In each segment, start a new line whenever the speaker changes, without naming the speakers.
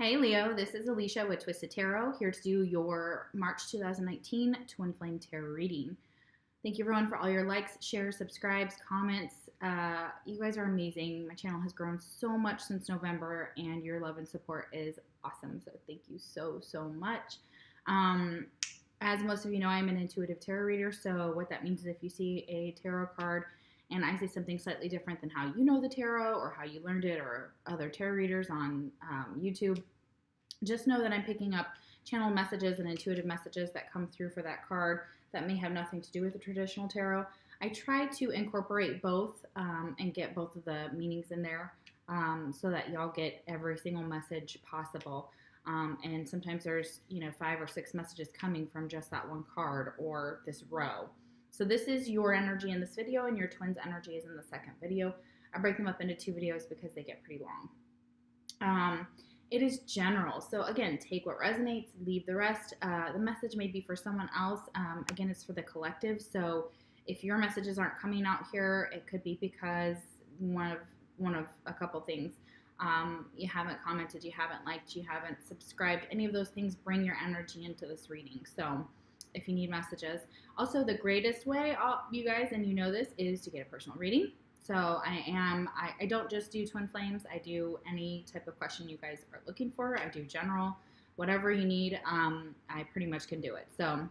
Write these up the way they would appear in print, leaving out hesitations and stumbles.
Hey Leo, this is Alicia with Twisted Tarot, here to do your March 2019 Twin Flame Tarot reading. Thank you everyone for all your likes, shares, subscribes, comments. You guys are amazing. My channel has grown so much since November, and your love and support is awesome. So thank you so much. As most of you know, I'm an intuitive tarot reader. So what that means is if you see a tarot card and I say something slightly different than how you know the tarot or how you learned it or other tarot readers on YouTube, just know that I'm picking up channel messages and intuitive messages that come through for that card that may have nothing to do with the traditional tarot. I try to incorporate both and get both of the meanings in there so that y'all get every single message possible. And sometimes there's 5 or 6 messages coming from just that one card or this row. So this is your energy in this video, and your twins' energy is in the second video. I break them up into 2 videos because they get pretty long. It is general. So again, take what resonates, leave the rest. The message may be for someone else. Again, it's for the collective. So if your messages aren't coming out here, it could be because one of a couple things. You haven't commented, you haven't liked, you haven't subscribed. Any of those things bring your energy into this reading. So if you need messages. Also, the greatest way, you guys, and you know this, is to get a personal reading. So I don't just do twin flames. I do any type of question you guys are looking for. I do general, whatever you need. I pretty much can do it. So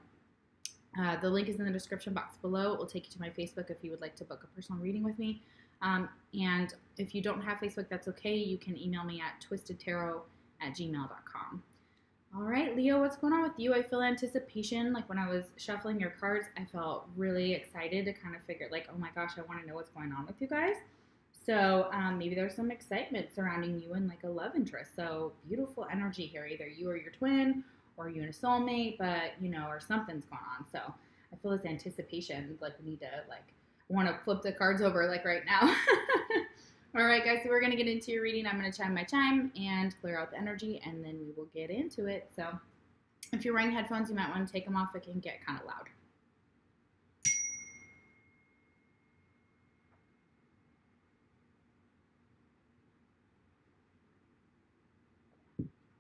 the link is in the description box below. It will take you to my Facebook if you would like to book a personal reading with me. And if you don't have Facebook, that's okay. You can email me at twistedtarot@gmail.com. All right, Leo, what's going on with you? I feel anticipation. Like when I was shuffling your cards, I felt really excited to kind of figure, like, oh my gosh, I want to know what's going on with you guys. So maybe there's some excitement surrounding you and like a love interest. So beautiful energy here. Either you or your twin, or you and a soulmate, but or something's going on. So I feel this anticipation, like we need to want to flip the cards over like right now. All right, guys, so we're going to get into your reading. I'm going to chime my chime and clear out the energy, and then we will get into it. So if you're wearing headphones, you might want to take them off. It can get kind of loud.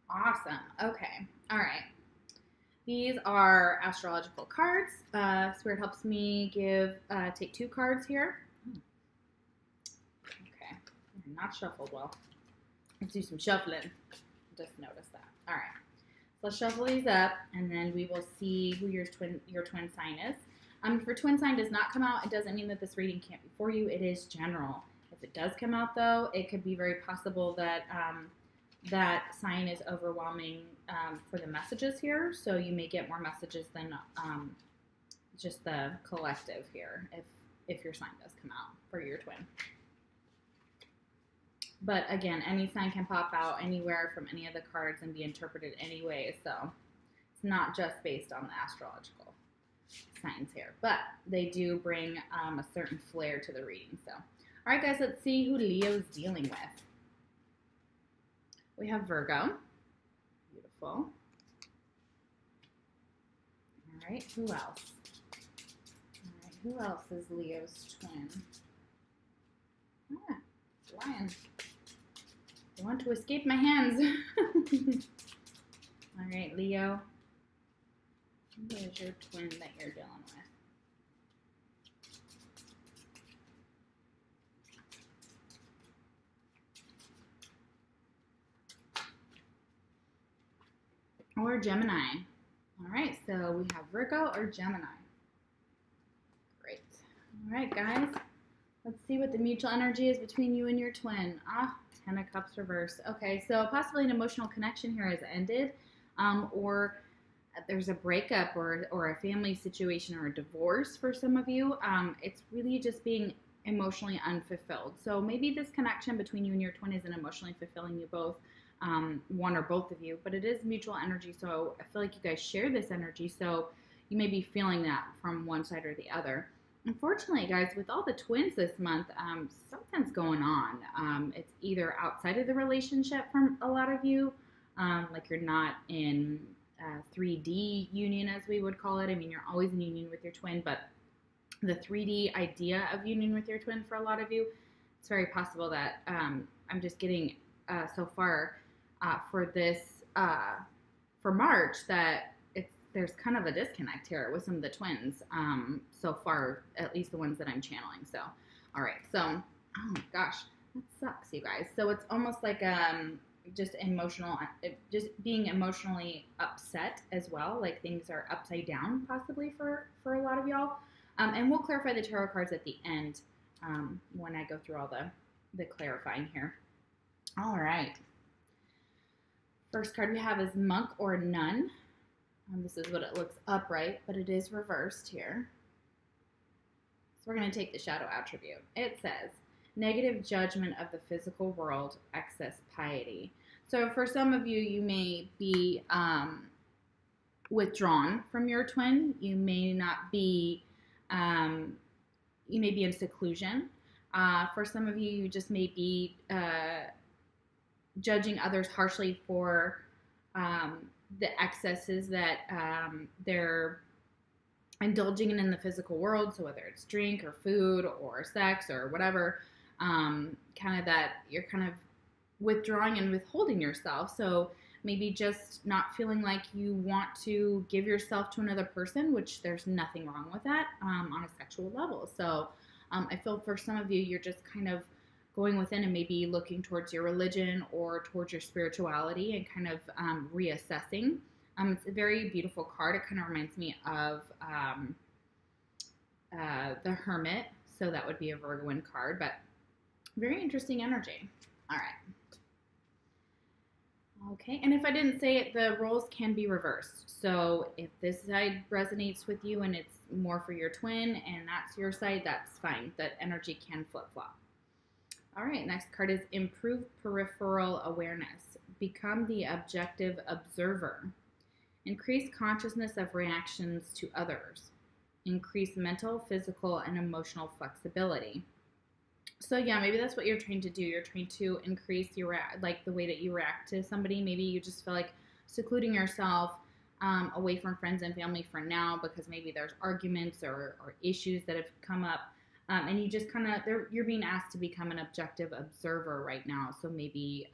Awesome. Okay. All right. These are astrological cards. Spirit helps me take 2 cards here. Not shuffled well. Let's do some shuffling. Just noticed that. All right. So let's shuffle these up, and then we will see who your twin sign is. If your twin sign does not come out, it doesn't mean that this reading can't be for you. It is general. If it does come out, though, it could be very possible that that sign is overwhelming for the messages here. So you may get more messages than just the collective here if your sign does come out for your twin. But again, any sign can pop out anywhere from any of the cards and be interpreted any way. So it's not just based on the astrological signs here. But they do bring a certain flair to the reading. So, all right, guys, let's see who Leo's dealing with. We have Virgo. Beautiful. All right, who else? All right, who else is Leo's twin? Lion. I want to escape my hands. All right, Leo. Who is your twin that you're dealing with? Or Gemini. All right, so we have Virgo or Gemini. Great. All right, guys. Let's see what the mutual energy is between you and your twin. 10 of Cups reverse. Okay, so possibly an emotional connection here has ended, or there's a breakup or a family situation or a divorce for some of you. It's really just being emotionally unfulfilled. So maybe this connection between you and your twin isn't emotionally fulfilling you both, one or both of you, but it is mutual energy. So I feel like you guys share this energy, so you may be feeling that from one side or the other. Unfortunately, guys, with all the twins this month, something's going on. It's either outside of the relationship from a lot of you, like you're not in 3D union, as we would call it. I mean, you're always in union with your twin, but the 3D idea of union with your twin for a lot of you, it's very possible that I'm just getting so far for this for March that there's kind of a disconnect here with some of the twins so far, at least the ones that I'm channeling. So, all right. So, oh my gosh, that sucks, you guys. So it's almost like just being emotionally upset as well. Like things are upside down possibly for a lot of y'all. And we'll clarify the tarot cards at the end when I go through all the clarifying here. All right. First card we have is Monk or Nun. This is what it looks upright, but it is reversed here. So we're going to take the shadow attribute. It says, negative judgment of the physical world, excess piety. So for some of you, you may be withdrawn from your twin. You may not be, you may be in seclusion. For some of you, you just may be judging others harshly for the excesses that they're indulging in the physical world. So whether it's drink or food or sex or whatever, kind of that you're kind of withdrawing and withholding yourself. So maybe just not feeling like you want to give yourself to another person, which there's nothing wrong with that on a sexual level. So I feel for some of you, you're just kind of going within and maybe looking towards your religion or towards your spirituality and kind of reassessing. It's a very beautiful card. It kind of reminds me of the Hermit. So that would be a Virgoan card, but very interesting energy. All right. Okay, and if I didn't say it, the roles can be reversed. So if this side resonates with you and it's more for your twin and that's your side, that's fine. That energy can flip-flop. All right, next card is Improved Peripheral Awareness. Become the objective observer. Increase consciousness of reactions to others. Increase mental, physical, and emotional flexibility. So yeah, maybe that's what you're trying to do. You're trying to increase your the way that you react to somebody. Maybe you just feel like secluding yourself away from friends and family for now because maybe there's arguments or issues that have come up. And you just kind of, you're being asked to become an objective observer right now. So maybe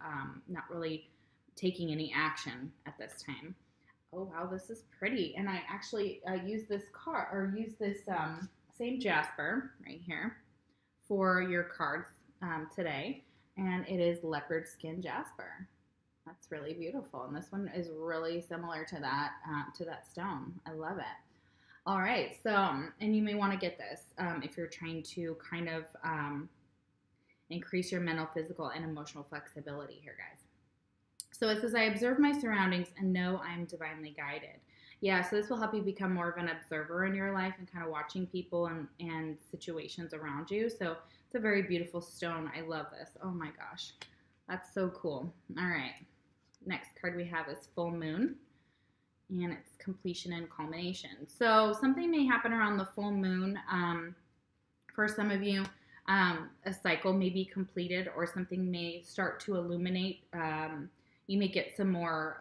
not really taking any action at this time. Oh, wow, this is pretty. And I actually use this card, or use this same jasper right here for your cards today. And it is leopard skin jasper. That's really beautiful. And this one is really similar to that stone. I love it. All right, so, and you may want to get this if you're trying to kind of increase your mental, physical, and emotional flexibility here, guys. So it says, I observe my surroundings and know I'm divinely guided. Yeah, so this will help you become more of an observer in your life and kind of watching people and situations around you. So it's a very beautiful stone. I love this. Oh my gosh, that's so cool. All right, next card we have is Full Moon. And it's completion and culmination. So something may happen around the full moon. For some of you, a cycle may be completed or something may start to illuminate. You may get some more,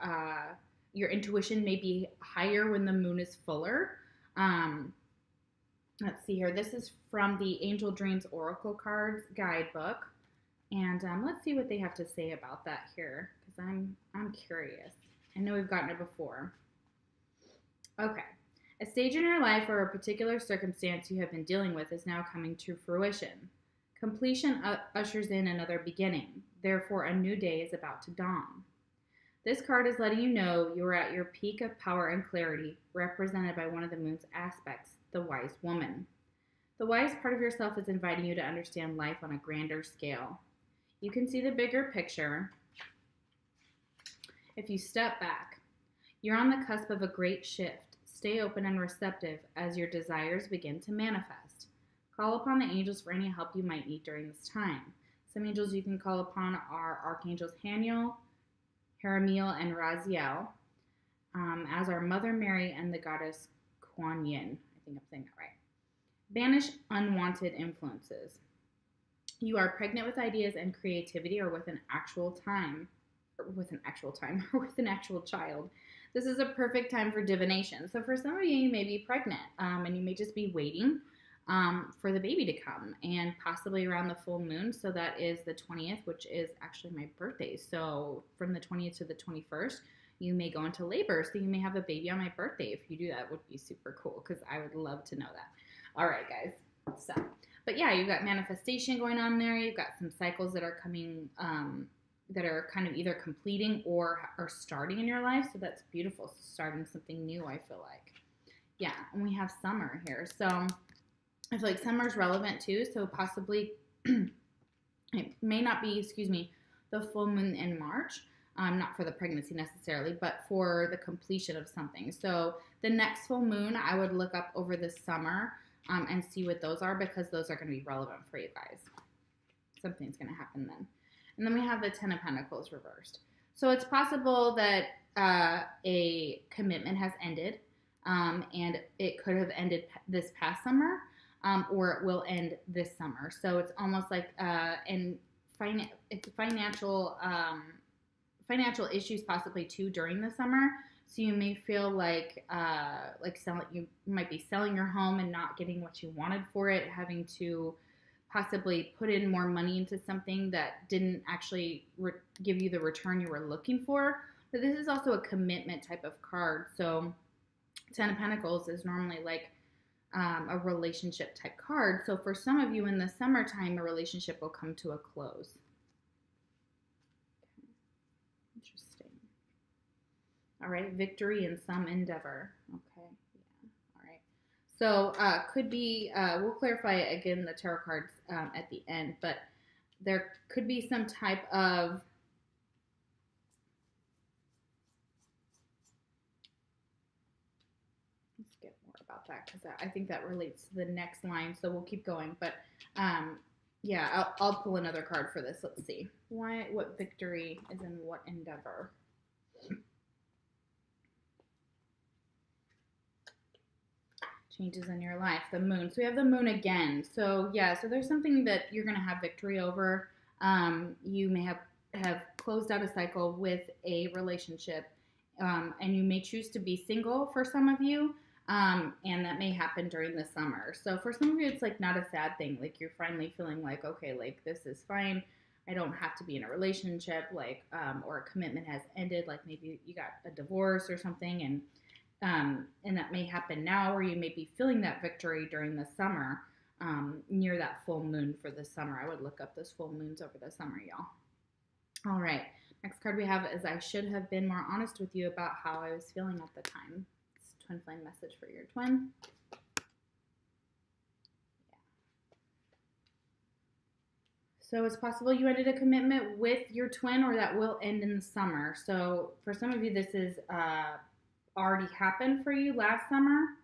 your intuition may be higher when the moon is fuller. Let's see here. This is from the Angel Dreams Oracle Cards guidebook. And let's see what they have to say about that here, because I'm curious. I know we've gotten it before. Okay. A stage in your life or a particular circumstance you have been dealing with is now coming to fruition. Completion ushers in another beginning. Therefore, a new day is about to dawn. This card is letting you know you are at your peak of power and clarity, represented by one of the moon's aspects, the wise woman. The wise part of yourself is inviting you to understand life on a grander scale. You can see the bigger picture if you step back. You're on the cusp of a great shift. Stay open and receptive as your desires begin to manifest. Call upon the angels for any help you might need during this time. Some angels you can call upon are Archangels Haniel, Haramiel, and Raziel, as are Mother Mary and the goddess Kuan Yin. I think I'm saying that right. Banish unwanted influences. You are pregnant with ideas and creativity, or with an actual child. This is a perfect time for divination. So for some of you, you may be pregnant and you may just be waiting for the baby to come, and possibly around the full moon. So that is the 20th, which is actually my birthday. So from the 20th to the 21st, you may go into labor. So you may have a baby on my birthday. If you do that, it would be super cool because I would love to know that. All right, guys. So, but yeah, you've got manifestation going on there. You've got some cycles that are coming, that are kind of either completing or are starting in your life. So that's beautiful. So starting something new, I feel like. Yeah, and we have summer here. So I feel like summer's relevant too. So possibly it may not be, the full moon in March. Not for the pregnancy necessarily, but for the completion of something. So the next full moon, I would look up over the summer and see what those are, because those are going to be relevant for you guys. Something's going to happen then. And then we have the Ten of Pentacles reversed. So it's possible that a commitment has ended, and it could have ended this past summer, or it will end this summer. So it's almost like it's financial issues possibly too during the summer. So you may feel like you might be selling your home and not getting what you wanted for it, having to possibly put in more money into something that didn't actually give you the return you were looking for. But this is also a commitment type of card. So Ten of Pentacles is normally like a relationship type card. So for some of you in the summertime, a relationship will come to a close. Interesting. All right, victory in some endeavor. Okay, yeah, all right. So could be, we'll clarify again the tarot cards at the end, but there could be some type of about that, because I think that relates to the next line, so we'll keep going. But yeah, I'll pull another card for this. Let's see. What victory is in what endeavor? Changes in your life. The moon. So we have the moon again. So yeah, so there's something that you're going to have victory over. You may have closed out a cycle with a relationship, and you may choose to be single for some of you. And that may happen during the summer. So for some of you, it's like not a sad thing. Like you're finally feeling like, okay, like this is fine. I don't have to be in a relationship, like, or a commitment has ended. Like maybe you got a divorce or something, and that may happen now, or you may be feeling that victory during the summer, near that full moon for the summer. I would look up those full moons over the summer, y'all. All right. Next card we have is I should have been more honest with you about how I was feeling at the time. Twin flame message for your twin. Yeah. So it's possible you ended a commitment with your twin, or that will end in the summer. So for some of you, this is already happened for you last summer,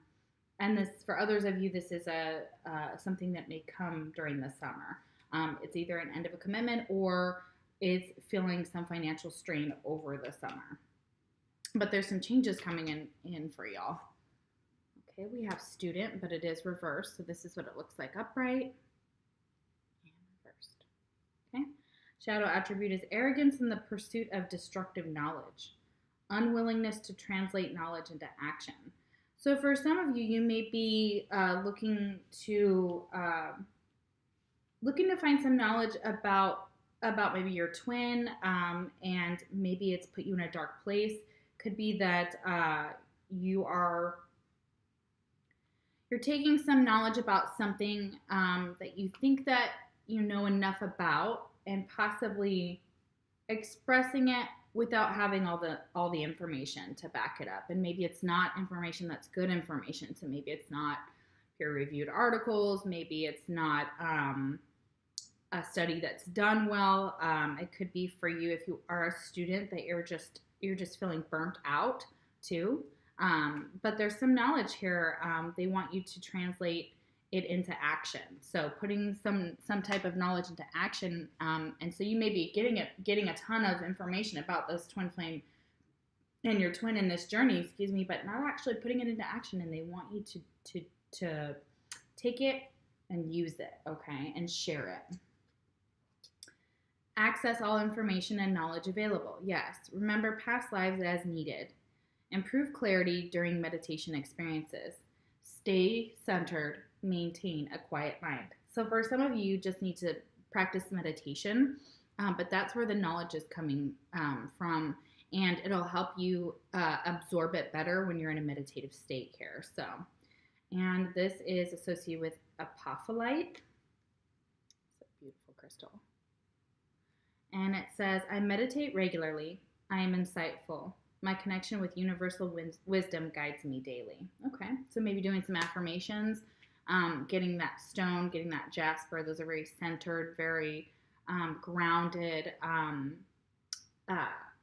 and this for others of you, this is something that may come during the summer. It's either an end of a commitment, or it's feeling some financial strain over the summer. But there's some changes coming in for y'all. Okay, we have student, but it is reversed. So this is what it looks like upright and reversed. Okay. Shadow attribute is arrogance in the pursuit of destructive knowledge. Unwillingness to translate knowledge into action. So for some of you, you may be looking to find some knowledge about maybe your twin, and maybe it's put you in a dark place. Could be that you're taking some knowledge about something that you think that you know enough about, and possibly expressing it without having all the information to back it up. And maybe it's not information that's good information. So maybe it's not peer-reviewed articles. Maybe it's not a study that's done well. It could be for you, if you are a student, that you're just feeling burnt out too. But there's some knowledge here. They want you to translate it into action. So putting some type of knowledge into action. And so you may be getting a ton of information about this twin flame and your twin in this journey, but not actually putting it into action. And they want you to take it and use it, okay, and share it. Access all information and knowledge available. Yes. Remember past lives as needed. Improve clarity during meditation experiences. Stay centered. maintain a quiet mind. So for some of you, you just need to practice meditation, but that's where the knowledge is coming from, and it'll help you absorb it better when you're in a meditative state here. So, and this is associated with apophyllite. It's a beautiful crystal. And it says, I meditate regularly. I am insightful. My connection with universal wisdom guides me daily. Okay, so maybe doing some affirmations, getting that stone, getting that jasper. Those are very centered, very grounded.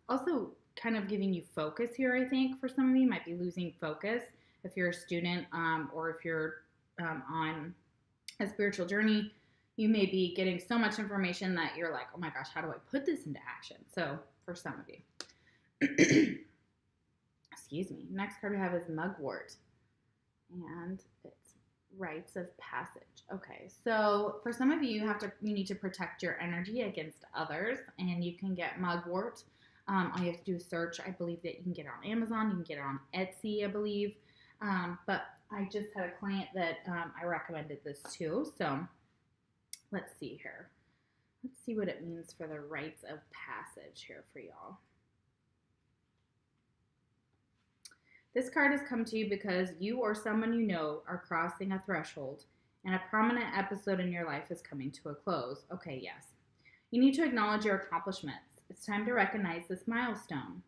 Also kind of giving you focus here, I think, for some of you. Might be losing focus if you're a student or if you're on a spiritual journey. You may be getting so much information that you're like, oh my gosh, how do I put this into action? So for some of you. Excuse me. Next card we have is mugwort. And it's rites of passage. Okay, so for some of you, you need to protect your energy against others, and you can get mugwort. All you have to do is search. I believe that you can get it on Amazon. You can get it on Etsy, I believe. But I just had a client that I recommended this to. So let's see here. Let's see what it means for the rites of passage here for y'all. This card has come to you because you or someone you know are crossing a threshold and a prominent episode in your life is coming to a close. Okay, yes. You need to acknowledge your accomplishments. It's time to recognize this milestone.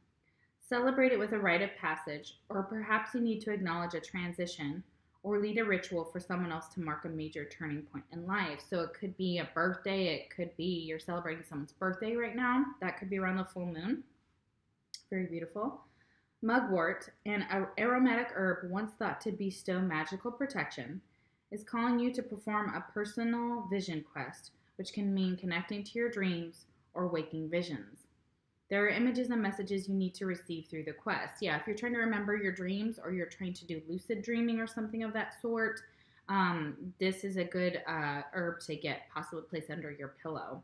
Celebrate it with a rite of passage, or perhaps you need to acknowledge a transition or lead a ritual for someone else to mark a major turning point in life. So it could be a birthday. It could be you're celebrating someone's birthday right now. That could be around the full moon. Very beautiful. Mugwort, an aromatic herb once thought to bestow magical protection, is calling you to perform a personal vision quest, which can mean connecting to your dreams or waking visions. There are images and messages you need to receive through the quest. Yeah, if you're trying to remember your dreams or you're trying to do lucid dreaming or something of that sort, this is a good herb to get possibly placed under your pillow.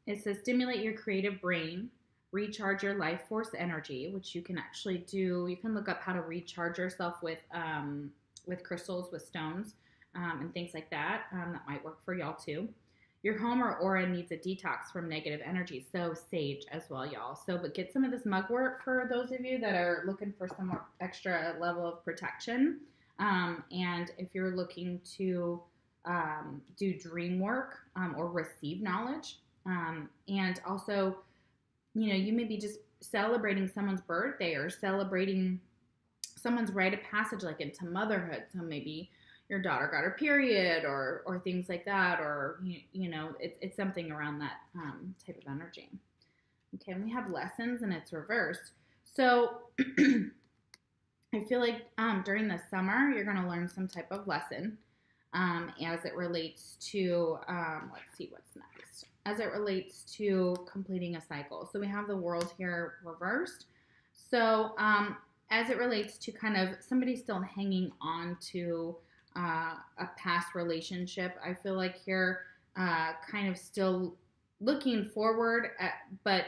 It says stimulate your creative brain, recharge your life force energy, which you can actually do. You can look up how to recharge yourself with crystals, with stones, and things like that. That might work for y'all too. Your home or aura needs a detox from negative energy, so sage as well, y'all. So, but get some of this mugwort for those of you that are looking for some more extra level of protection. And if you're looking to do dream work or receive knowledge, and also, you know, you may be just celebrating someone's birthday or celebrating someone's rite of passage, like into motherhood. So maybe your daughter got her period or things like that, or, you know, it's something around that type of energy. Okay, and we have lessons, and it's reversed. So I feel like during the summer, you're going to learn some type of lesson as it relates to, let's see what's next, as it relates to completing a cycle. So we have the world here reversed. So as it relates to kind of somebody still hanging on to a past relationship, I feel like here kind of still looking forward at, but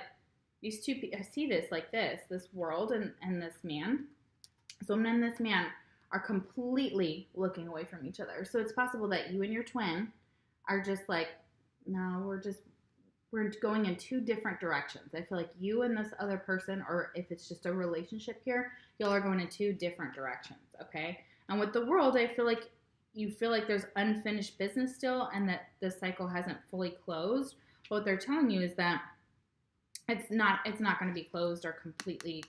these two, I see this like this world and this man. So woman and this man are completely looking away from each other. So it's possible that you and your twin are just like, no, we're going in two different directions. I feel like you and this other person, or if it's just a relationship here, y'all are going in two different directions, okay? And with the world, I feel like you feel like there's unfinished business still and that the cycle hasn't fully closed. But what they're telling you is that it's not going to be closed or completely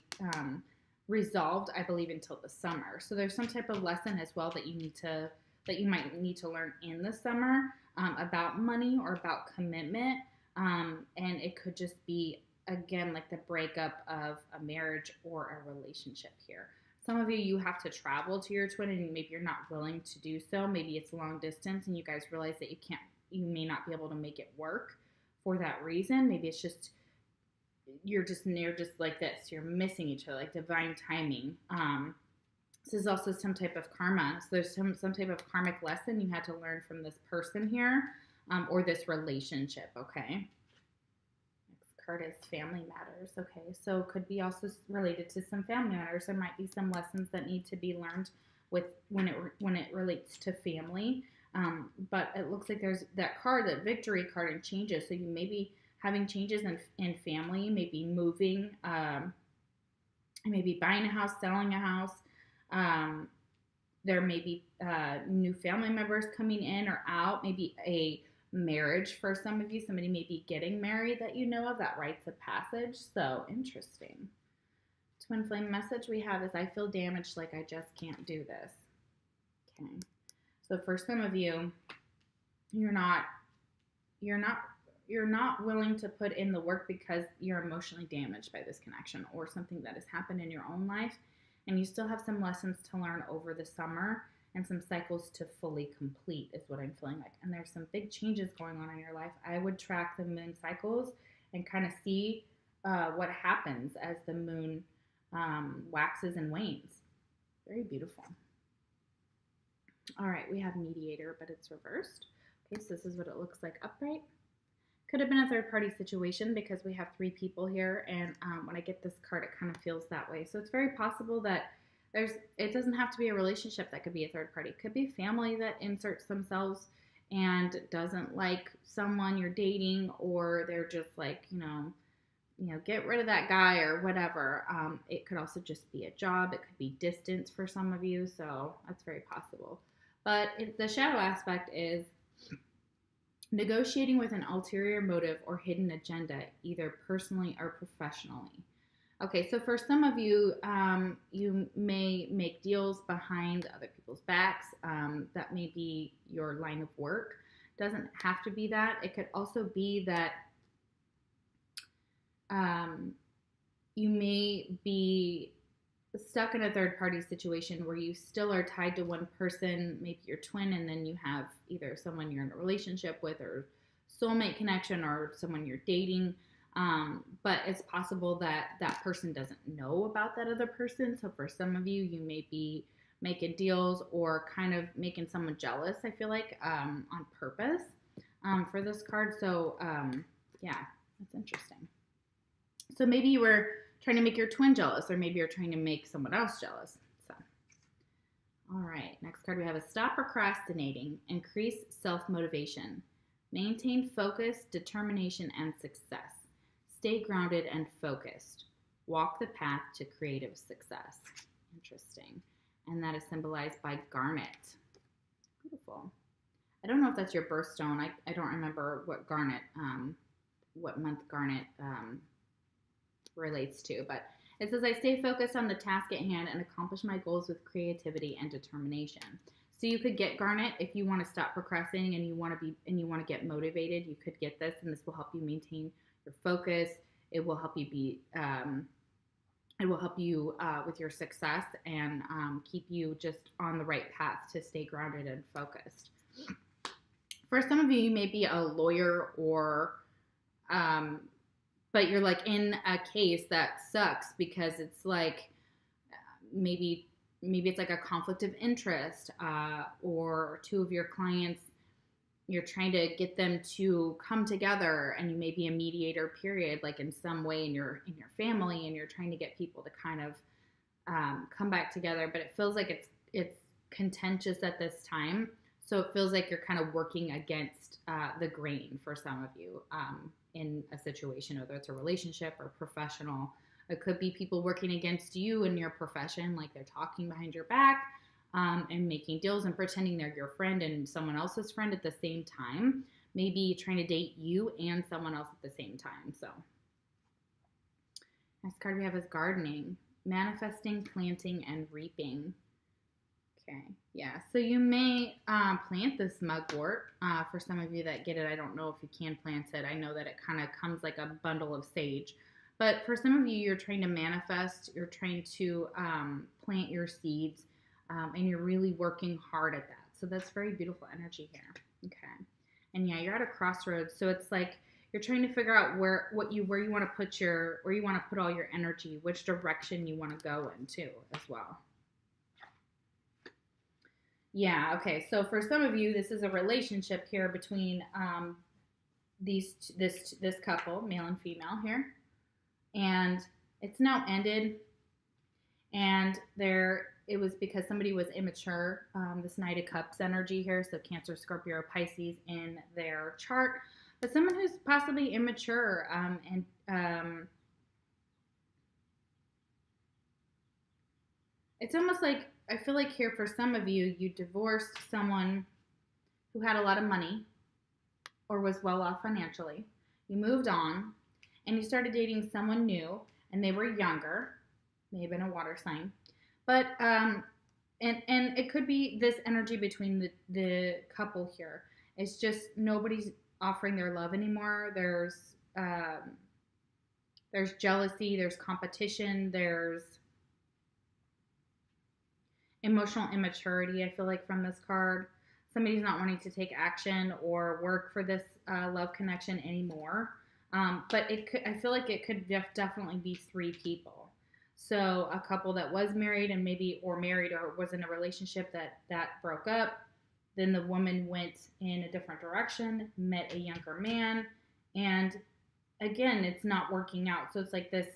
resolved, I believe, until the summer. So there's some type of lesson as well that you might need to learn in the summer about money or about commitment. And it could just be, again, like the breakup of a marriage or a relationship here. Some of you have to travel to your twin and maybe you're not willing to do so. Maybe it's long distance and you guys realize that you may not be able to make it work for that reason. Maybe it's just, you're just like this. You're missing each other, like divine timing. This is also some type of karma. So there's some type of karmic lesson you had to learn from this person here, or this relationship, okay? Card is family matters. Okay, so it could be also related to some family matters. There might be some lessons that need to be learned with when it relates to family. But it looks like there's that card, that victory card, and changes. So you may be having changes in family, maybe moving, maybe buying a house, selling a house. There may be new family members coming in or out, maybe a marriage for some of you. Somebody may be getting married that you know of, that rites of passage. So interesting. Twin flame message we have is, I feel damaged, like I just can't do this. Okay. So for some of you, you're not willing to put in the work because you're emotionally damaged by this connection or something that has happened in your own life, and you still have some lessons to learn over the summer and some cycles to fully complete is what I'm feeling like. And there's some big changes going on in your life. I would track the moon cycles and kind of see what happens as the moon waxes and wanes. Very beautiful. All right, we have mediator, but it's reversed. Okay, so this is what it looks like upright. Could have been a third-party situation because we have 3 people here, and when I get this card, it kind of feels that way. So it's very possible that it doesn't have to be a relationship that could be a third party. It could be family that inserts themselves and doesn't like someone you're dating, or they're just like, get rid of that guy or whatever. It could also just be a job. It could be distance for some of you, so that's very possible. But the shadow aspect is negotiating with an ulterior motive or hidden agenda, either personally or professionally. Okay, so for some of you, you may make deals behind other people's backs. That may be your line of work. Doesn't have to be that. It could also be that you may be stuck in a third-party situation where you still are tied to one person, maybe your twin, and then you have either someone you're in a relationship with or soulmate connection or someone you're dating. But it's possible that that person doesn't know about that other person. So for some of you, you may be making deals or kind of making someone jealous, I feel like, on purpose for this card. So, yeah, that's interesting. So maybe you were trying to make your twin jealous, or maybe you're trying to make someone else jealous. So, all right, next card we have is stop procrastinating, increase self-motivation, maintain focus, determination, and success. Stay grounded and focused. Walk the path to creative success. Interesting. And that is symbolized by garnet. Beautiful. I don't know if that's your birthstone. I don't remember what garnet, what month garnet relates to, but it says, I stay focused on the task at hand and accomplish my goals with creativity and determination. So you could get garnet if you want to stop procrastinating and you want to get motivated. You could get this, and this will help you maintain your focus. It will help you with your success and keep you just on the right path to stay grounded and focused. For some of you, you may be a lawyer or but you're like in a case that sucks because it's like maybe it's like a conflict of interest, or 2 of your clients, you're trying to get them to come together, and you may be a mediator, period, like in some way in your family, and you're trying to get people to kind of come back together, but it feels like it's contentious at this time. So it feels like you're kind of working against the grain for some of you in a situation, whether it's a relationship or professional. It could be people working against you in your profession, like they're talking behind your back and making deals and pretending they're your friend and someone else's friend at the same time. Maybe trying to date you and someone else at the same time. So next card we have is gardening, manifesting, planting, and reaping. Okay, yeah, so you may plant this mugwort. For some of you that get it, I don't know if you can plant it. I know that it kind of comes like a bundle of sage. But for some of you, you're trying to manifest, you're trying to plant your seeds, and you're really working hard at that. So that's very beautiful energy here. Okay, and yeah, you're at a crossroads. So it's like you're trying to figure out where you want to put all your energy, which direction you want to go into as well. Yeah, okay, so for some of you, this is a relationship here between this couple, male and female here, and it's now ended, and they're it was because somebody was immature. This Knight of Cups energy here, so Cancer, Scorpio, or Pisces in their chart, but someone who's possibly immature, and it's almost like, I feel like here for some of you, you divorced someone who had a lot of money or was well off financially. You moved on and you started dating someone new, and they were younger, may have been a water sign, but and it could be this energy between the couple here. It's just nobody's offering their love anymore. There's jealousy, there's competition, there's emotional immaturity, I feel like, from this card. Somebody's not wanting to take action or work for this love connection anymore. But I feel like it could definitely be three people. So a couple that was married and married or was in a relationship that broke up. Then the woman went in a different direction, met a younger man, and again, it's not working out. So it's like this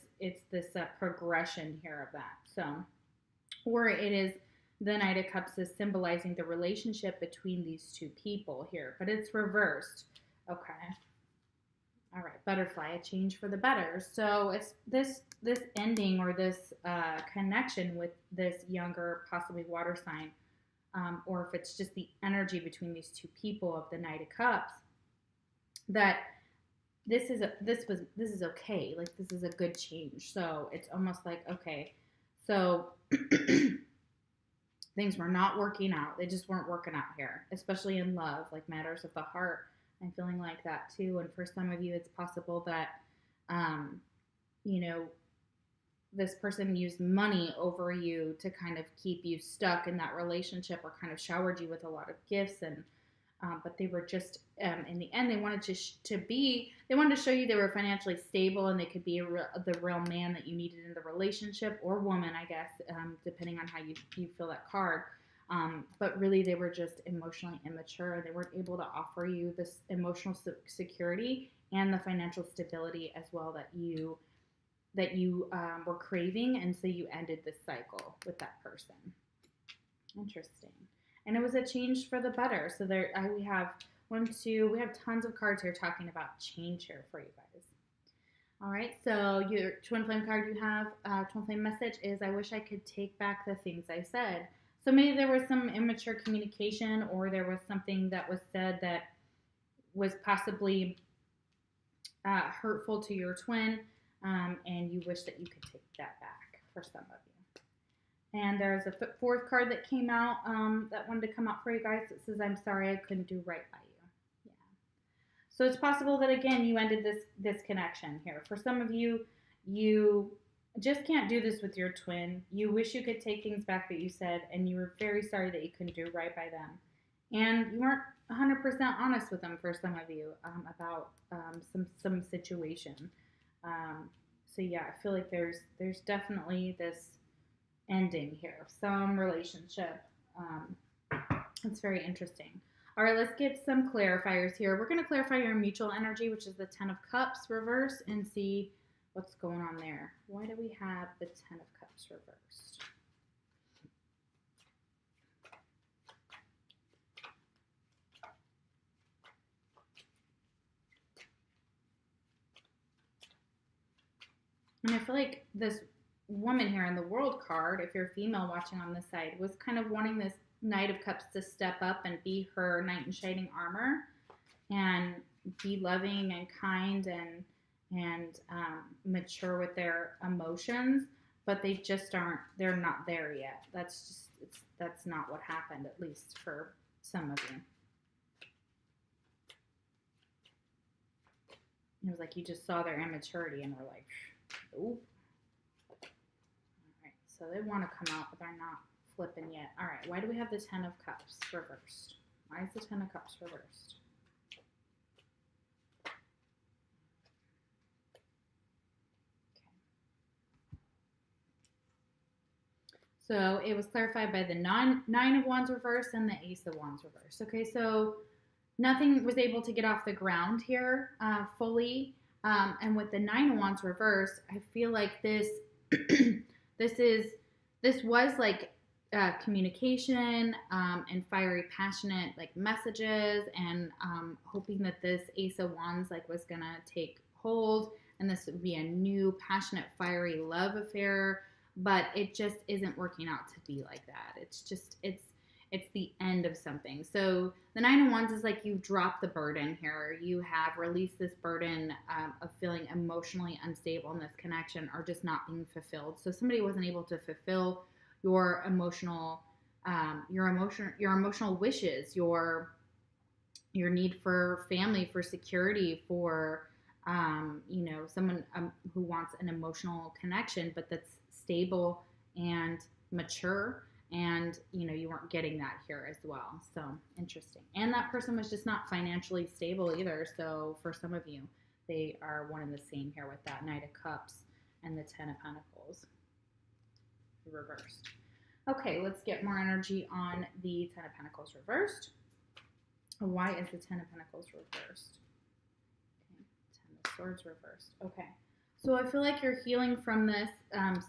progression here of that. So, or it is the Knight of Cups is symbolizing the relationship between these two people here, but it's reversed. Okay. All right, butterfly, a change for the better. So it's this ending or this connection with this younger, possibly water sign, or if it's just the energy between these two people of the Knight of Cups, that this is okay. Like, this is a good change. So it's almost like, okay, so things were not working out. They just weren't working out here, especially in love, like matters of the heart. I'm feeling like that too. And for some of you, it's possible that, this person used money over you to kind of keep you stuck in that relationship, or kind of showered you with a lot of gifts. And but they were just, in the end, they wanted they wanted to show you they were financially stable and they could be the real man that you needed in the relationship, or woman, I guess, depending on how you feel that card. But really, they were just emotionally immature. They weren't able to offer you this emotional security and the financial stability as well that you were craving, and so you ended this cycle with that person. Interesting. And it was a change for the better. So we have tons of cards here talking about change here for you guys. All right, so your twin flame card you have, twin flame message is, I wish I could take back the things I said. So maybe there was some immature communication, or there was something that was said that was possibly hurtful to your twin, and you wish that you could take that back for some of you. And there's a fourth card that came out that wanted to come out for you guys. It says, I'm sorry I couldn't do right by you. Yeah. So it's possible that, again, you ended this connection here. For some of you, you just can't do this with your twin. You wish you could take things back that you said, and you were very sorry that you couldn't do right by them. And you weren't 100% honest with them for some of you about some situation. So yeah, I feel like there's definitely this ending here of some relationship. It's very interesting. All right, let's get some clarifiers here. We're going to clarify your mutual energy, which is the Ten of Cups reverse, and see what's going on there. Why do we have the Ten of Cups reversed? And I feel like this woman here in the World card, if you're a female watching on this side, was kind of wanting this Knight of Cups to step up and be her knight in shining armor and be loving and kind and mature with their emotions, but they just aren't. They're not there yet. That's not what happened, at least for some of you. It was like you just saw their immaturity and were like, ooh. Alright, so they want to come out, but they're not flipping yet. Alright, why do we have the Ten of Cups reversed? Why is the Ten of Cups reversed? So it was clarified by the Nine of Wands reverse and the Ace of Wands reverse. Okay, so nothing was able to get off the ground here fully. And with the Nine of Wands reverse, I feel like this was like communication and fiery, passionate like messages, and hoping that this Ace of Wands like was gonna take hold, and this would be a new, passionate, fiery love affair. But it just isn't working out to be like that. It's the end of something. So the Nine of Wands is like you've dropped the burden here. You have released this burden of feeling emotionally unstable in this connection, or just not being fulfilled. So somebody wasn't able to fulfill your emotional wishes, your need for family, for security, for someone who wants an emotional connection, but that's stable and mature. And you weren't getting that here as well. So interesting. And that person was just not financially stable either. So for some of you, they are one and the same here with that Knight of Cups and the Ten of Pentacles reversed. Okay, let's get more energy on the Ten of Pentacles reversed. Why is the Ten of Pentacles reversed? Okay, Ten of Swords reversed. Okay, so I feel like you're healing from this.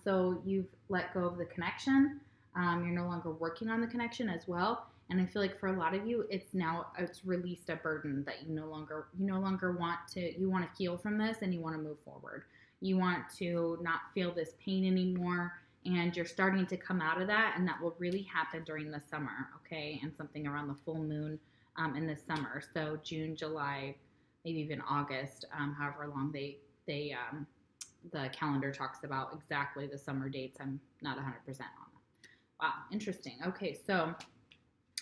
So you've let go of the connection. You're no longer working on the connection as well. And I feel like for a lot of you, it's released a burden that you no longer want to. You want to heal from this, and you want to move forward. You want to not feel this pain anymore, and you're starting to come out of that, and that will really happen during the summer, okay? And something around the full moon in the summer. So June, July, maybe even August, however long the calendar talks about exactly the summer dates. I'm not 100% on that. Wow, interesting. Okay, so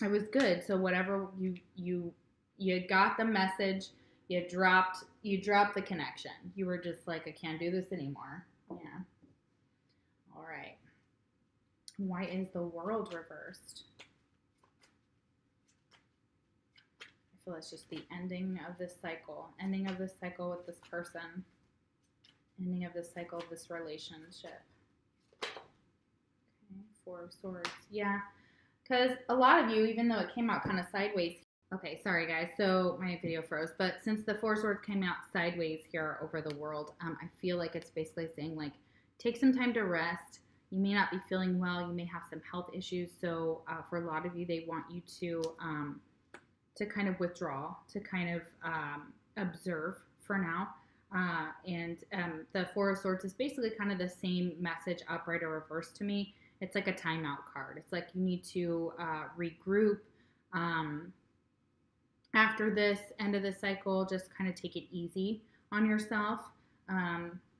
it was good. So whatever you got the message, you dropped the connection. You were just like, I can't do this anymore. Yeah. All right. Why is the World reversed? I feel it's just the ending of this cycle. Ending of this cycle with this person. Ending of this cycle of this relationship. Four of Swords. Yeah, because a lot of you, even though it came out kind of sideways. Okay, sorry guys, so my video froze. But since the Four of Swords came out sideways here over the World, I feel like it's basically saying like, take some time to rest. You may not be feeling well. You may have some health issues. So for a lot of you, they want you to kind of withdraw, to kind of observe for now. And the Four of Swords is basically kind of the same message, upright or reversed to me. It's like a timeout card. It's like you need to regroup after this end of the cycle. Just kind of take it easy on yourself.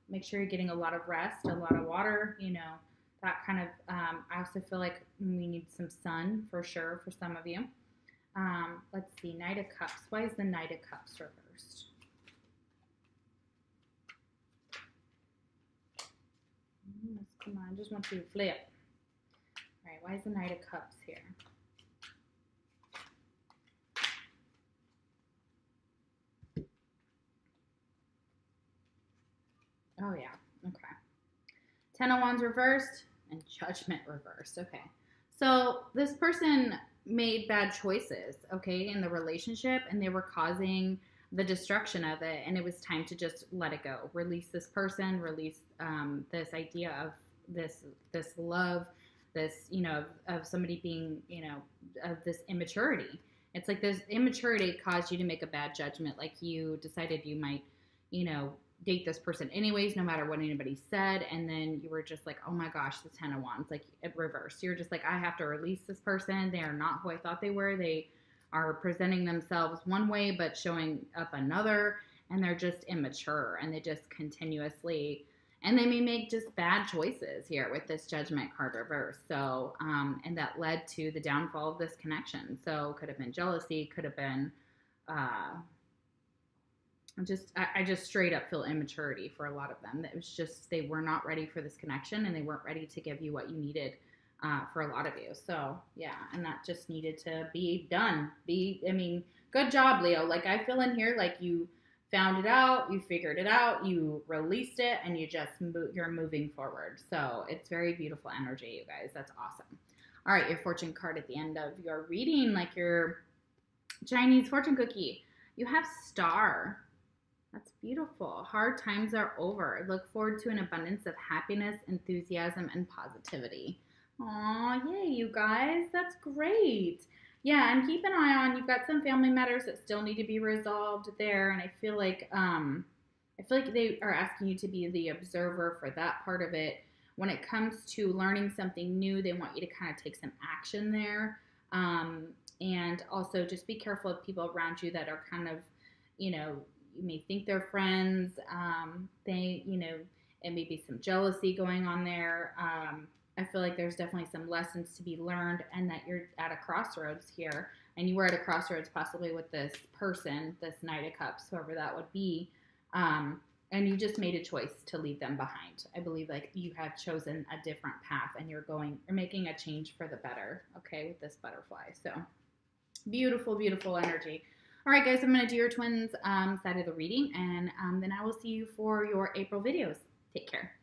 Make sure you're getting a lot of rest, a lot of water, that kind of, I also feel like we need some sun for sure for some of you. Let's see, Knight of Cups. Why is the Knight of Cups reversed? Come on, I just want to flip. All right, why is the Knight of Cups here? Oh, yeah. Okay. Ten of Wands reversed and Judgment reversed. Okay. So this person made bad choices, okay, in the relationship, and they were causing the destruction of it, and it was time to just let it go. Release this person, release this idea of this love, this, of somebody being, of this immaturity. It's like this immaturity caused you to make a bad judgment. Like you decided you might, date this person anyways, no matter what anybody said. And then you were just like, oh my gosh, the Ten of Wands, like it reversed. You're just like, I have to release this person. They are not who I thought they were. They are presenting themselves one way, but showing up another. And they're just immature, and they just continuously, and they may make just bad choices here with this Judgment card reversed. So, and that led to the downfall of this connection. So could have been jealousy, could have been, I just straight up feel immaturity for a lot of them. It was just, they were not ready for this connection, and they weren't ready to give you what you needed for a lot of you. So yeah, and that just needed to be done. Good job, Leo. Like I feel in here, like you found it out, you figured it out, you released it, and you're moving forward. So it's very beautiful energy, you guys. That's awesome. All right, your fortune card at the end of your reading, like your Chinese fortune cookie. You have Star. That's beautiful. Hard times are over. Look forward to an abundance of happiness, enthusiasm, and positivity. Aw, yay, you guys. That's great. Yeah, and keep an eye on, you've got some family matters that still need to be resolved there, and I feel like they are asking you to be the observer for that part of it. When it comes to learning something new, they want you to kind of take some action there. And also just be careful of people around you that are kind of, you may think they're friends. It may be some jealousy going on there. I feel like there's definitely some lessons to be learned, and that you're at a crossroads here. And you were at a crossroads possibly with this person, this Knight of Cups, whoever that would be. And you just made a choice to leave them behind. I believe like you have chosen a different path, and you're making a change for the better, okay, with this butterfly. So beautiful, beautiful energy. All right, guys, I'm going to do your twins side of the reading, and then I will see you for your April videos. Take care.